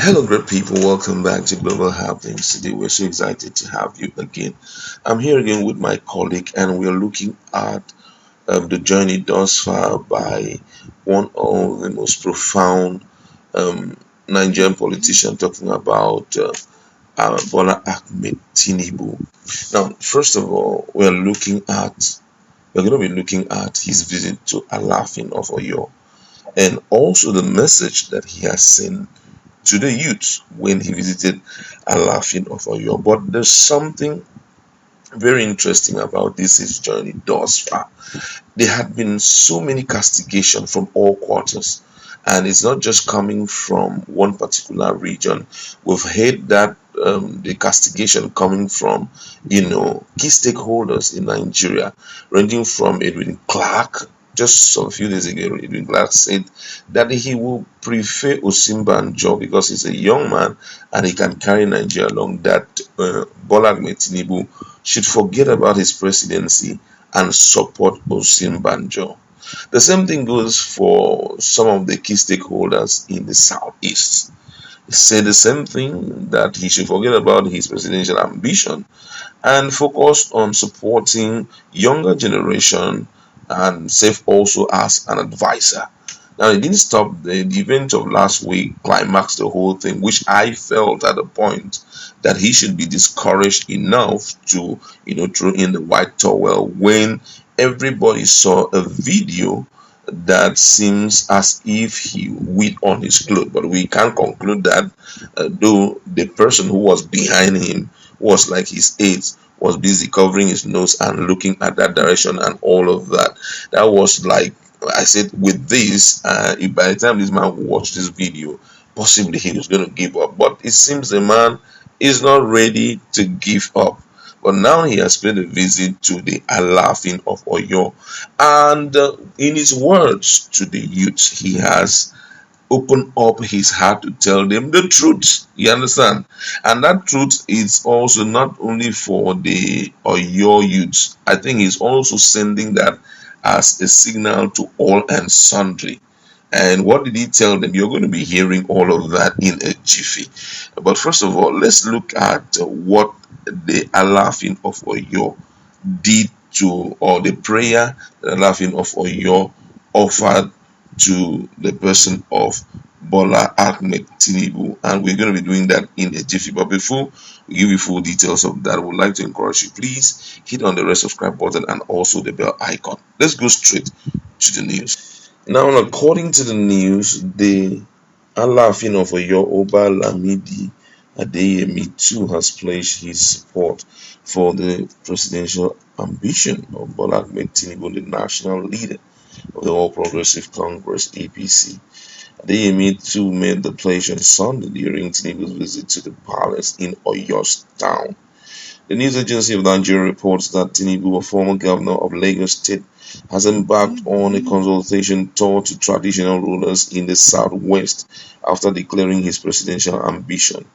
Hello, great people. Welcome back to Global Happenings. Today, we're so excited to have you again. I'm here again with my colleague, and we're looking at the journey thus far by one of the most profound um, Nigerian politician talking about Bola Ahmed Tinubu. Now, first of all, we're going to be looking at his visit to Alafin of Oyo and also the message that he has sent to the youth when he visited Alafin of Oyo. But there's something very interesting about this his journey thus far. There had been so many castigation from all quarters, and it's not just coming from one particular region. We've heard that the castigation coming from key stakeholders in Nigeria, ranging from Edwin Clark. Just a few days ago, Edwin Clark said that he will prefer Osinbajo because he's a young man and he can carry Nigeria along. That Bola Ahmed Tinubu should forget about his presidency and support Osinbajo. The same thing goes for some of the key stakeholders in the southeast. He said the same thing, that he should forget about his presidential ambition and focus on supporting younger generation and serve also as an advisor. Now, it didn't stop. The event of last week climaxed the whole thing, which I felt at the point that he should be discouraged enough to, throw in the white towel when everybody saw a video that seems as if he weed on his clothes. But we can't conclude that, though the person who was behind him was like his aides, was busy covering his nose and looking at that direction and all of that. That was like, I said, with this, if by the time this man watched this video, possibly he was going to give up. But it seems the man is not ready to give up. But now he has paid a visit to the Alafin of Oyo, and in his words to the youth, he has opened up his heart to tell them the truth. You understand? And that truth is also not only for the Oyo youths. I think he's also sending that as a signal to all and sundry. And what did he tell them? You're going to be hearing all of that in a jiffy. But first of all, let's look at what the Alafin of Oyo did to, or the prayer that Alafin of Oyo offered to the person of Bola Ahmed Tinubu. And we're going to be doing that in a jiffy. But before we give you full details of that, I would like to encourage you, please hit on the red subscribe button and also the bell icon. Let's go straight to the news. Now, according to the news, the Alafin of Oyo, Oba Lamidi Adeyemi too has pledged his support for the presidential ambition of Bola Ahmed Tinubu, the national leader of the All Progressive Congress (APC). Adeyemi too made the pledge on Sunday during Tinubu's visit to the palace in Oyo town. The news agency of Nigeria reports that Tinubu, a former governor of Lagos State, has embarked on a consultation tour to traditional rulers in the southwest after declaring his presidential ambition.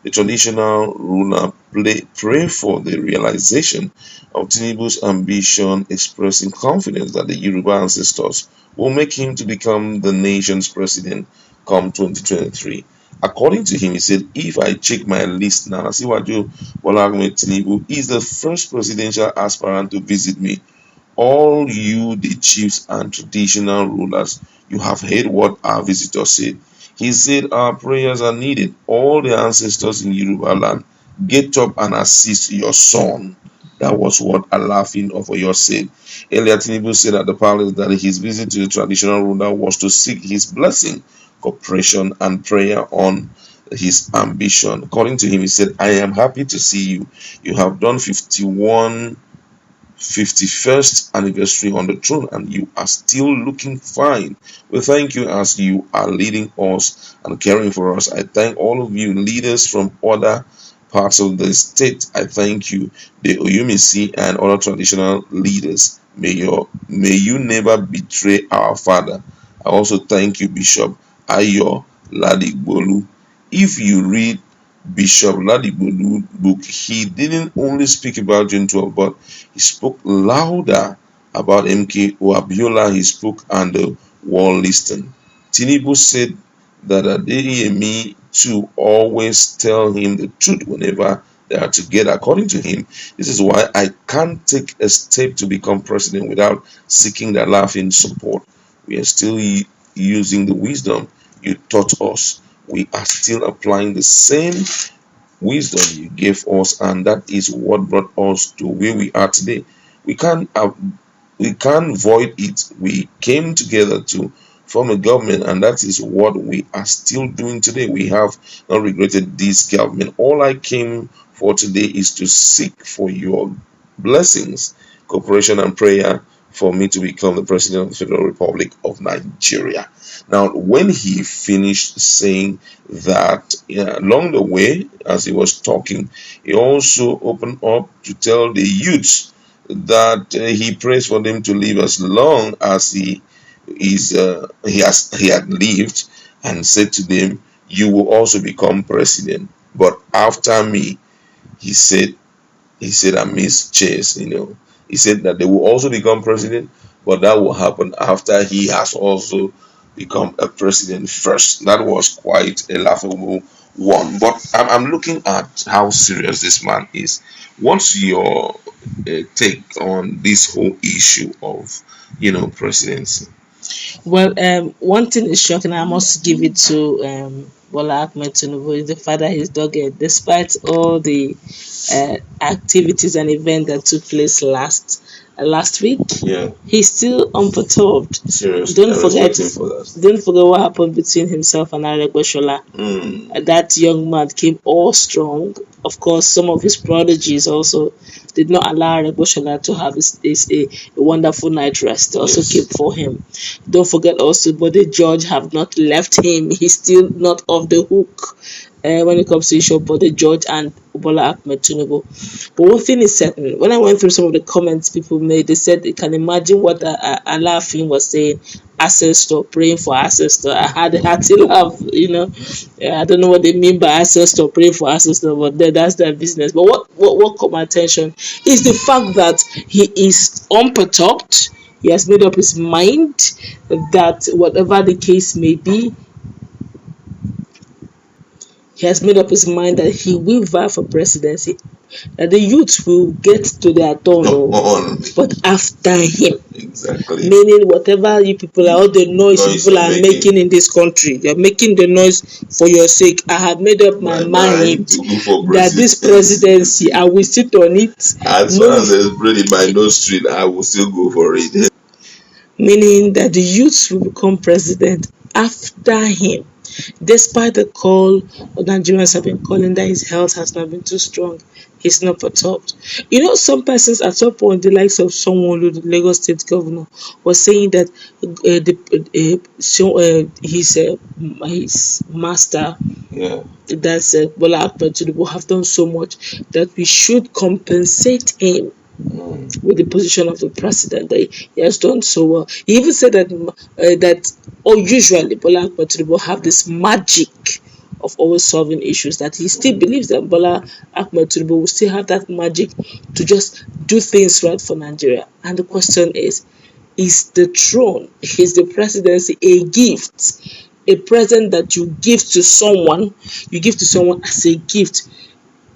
The traditional ruler prayed for the realization of Tinubu's ambition, expressing confidence that the Yoruba ancestors will make him to become the nation's president come 2023. According to him, he said, if I check my list now, Asiwaju Bola Ahmed Tinubu is the first presidential aspirant to visit me. All you, the chiefs and traditional rulers, you have heard what our visitor said. He said our prayers are needed. All the ancestors in Yoruba land, get up and assist your son. That was what Alafin of Oyo said. Earlier, Tinubu said at the palace that his visit to the traditional ruler was to seek his blessing, cooperation, and prayer on his ambition. According to him, he said, I am happy to see you. You have done 51st anniversary on the throne and you are still looking fine. We thank you as you are leading us and caring for us. I thank all of you leaders from other parts of the state. I thank you, the Oyumisi and other traditional leaders. May you never betray our father. I also thank you, Bishop Ayo Ladigbolu. If you read Bishop Ladigbolu's book, he didn't only speak about June 12, but he spoke louder about MK Abiola. He spoke and the wall listing. Tinubu said that Adeyemi to always tell him the truth whenever they are together. According to him, this is why I can't take a step to become president without seeking the laughing support. We are still using the wisdom you taught us. We are still applying the same wisdom you gave us, and that is what brought us to where we are today. We can't we can't void it. We came together to form a government, and that is what we are still doing today. We have not regretted this government. All I came for today is to seek for your blessings, cooperation, and prayer for me to become the president of the Federal Republic of Nigeria. Now, when he finished saying that, along the way, as he was talking, he also opened up to tell the youths that he prays for them to live as long as he had lived, and said to them, "You will also become president, but after me," he said. He said, "Amidst chairs, He said that they will also become president, but that will happen after he has also become a president first." That was quite a laughable one. But I'm looking at how serious this man is. What's your take on this whole issue of, presidency? Well, one thing is shocking. I must give it to Bola Ahmed Tinubu is the fact that he's dogged, despite all the activities and events that took place last week. Yeah, He's still unperturbed. seriously. Don't I was forget, waiting for that. don't forget what happened between himself and Aregbesola. That young man came all strong. Of course, some of his prodigies also did not allow Aregbesola to have a wonderful night rest. They also Yes. came for him. Don't forget also, but the judge have not left him. He's still not off the hook when it comes to issue of the judge and Bola Ahmed Tinubu. But one thing is certain, when I went through some of the comments people made, they said they can imagine what Alafin was saying, ancestor, praying for ancestor. I had to laugh. I don't know what they mean by ancestor, praying for ancestor, but that's their business. But what caught my attention is the fact that he is unperturbed. He has made up his mind that whatever the case may be, he has made up his mind that he will vie for presidency, that the youth will get to their turn, but after him. Exactly. Meaning, whatever you people are, all the noise people you're are making in this country, you're making the noise for your sake. I have made up my mind that this presidency, I will sit on it. As far as there's bread in my nose street, I will still go for it. Meaning that the youth will become president after him, despite the call Nigerians have been calling that his health has not been too strong. He's not perturbed. Some persons at some point, the likes of someone, the Lagos State Governor, was saying that his master, Yeah. that's Bola Ahmed Tinubu, have done so much that we should compensate him with the position of the president. That he has done so well. He even said that usually Bola Ahmed Tinubu have this magic of always solving issues, that he still believes that Bola Ahmed Tinubu will still have that magic to just do things right for Nigeria. And the question is the throne, is the presidency a gift? A present that you give to someone as a gift.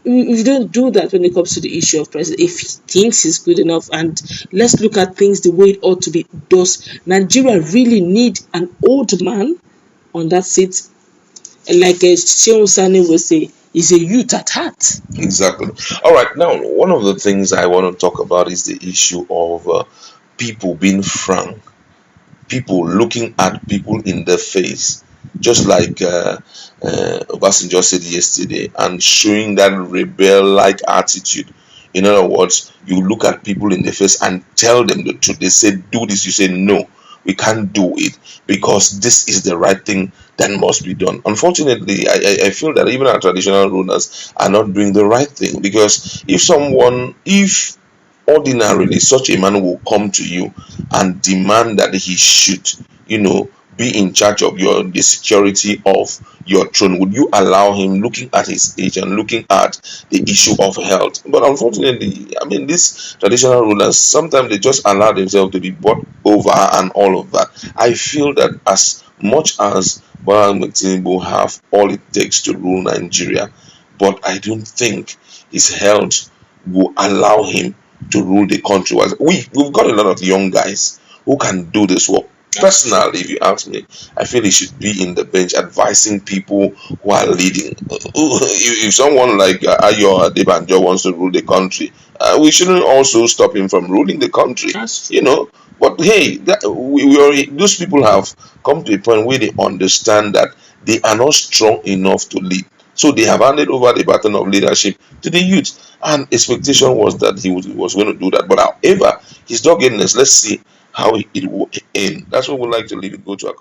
You don't do that when it comes to the issue of president. If he thinks he's good enough, and let's look at things the way it ought to be. Does Nigeria really need an old man on that seat? Like Shehu Sani will say, is a youth at heart. Exactly. All right. Now, one of the things I want to talk about is the issue of people being frank, people looking at people in the face, just like Obasanjo said yesterday, and showing that rebel-like attitude. In other words, you look at people in the face and tell them the truth. They say, "Do this." You say, "No, we can't do it because this is the right thing that must be done." Unfortunately, I feel that even our traditional rulers are not doing the right thing, because if ordinarily such a man will come to you and demand that he should, be in charge of the security of your throne, would you allow him, looking at his age and looking at the issue of health? But unfortunately, I mean, these traditional rulers, sometimes they just allow themselves to be bought over and all of that. I feel that as much as Bola Tinubu have all it takes to rule Nigeria, but I don't think his health will allow him to rule the country. We've got a lot of young guys who can do this work. Personally, if you ask me, I feel he should be in the bench advising people who are leading. If someone like Ayo Adebanjo wants to rule the country, we shouldn't also stop him from ruling the country. But hey, those people have come to a point where they understand that they are not strong enough to lead. So they have handed over the baton of leadership to the youth. And expectation was that he was going to do that. But however, his doggedness, let's see how it will end. That's what we'd like to leave it. Go to our